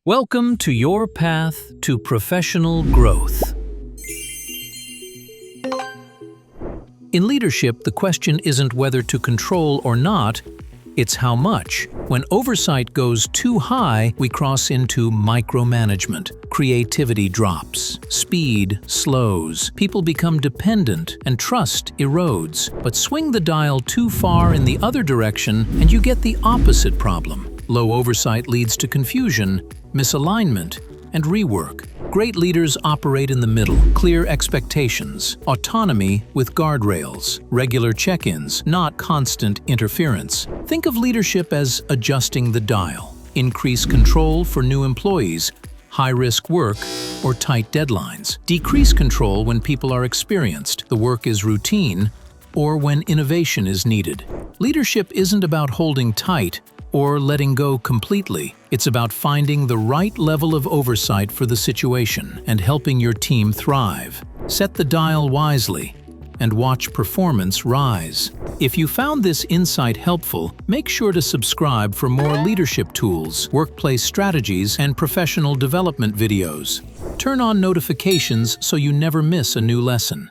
Welcome to your path to professional growth. In leadership, the question isn't whether to control or not, it's how much. When oversight goes too high, we cross into micromanagement. Creativity drops, speed slows, people become dependent, and trust erodes. But swing the dial too far in the other direction, and you get the opposite problem. Low oversight leads to confusion, misalignment, and rework. Great leaders operate in the middle. Clear expectations, autonomy with guardrails, regular check-ins, not constant interference. Think of leadership as adjusting the dial. Increase control for new employees, high-risk work, or tight deadlines. Decrease control when people are experienced, the work is routine, or when innovation is needed. Leadership isn't about holding tight or letting go completely. It's about finding the right level of oversight for the situation and helping your team thrive. Set the dial wisely and watch performance rise. If you found this insight helpful, make sure to subscribe for more leadership tools, workplace strategies, and professional development videos. Turn on notifications so you never miss a new lesson.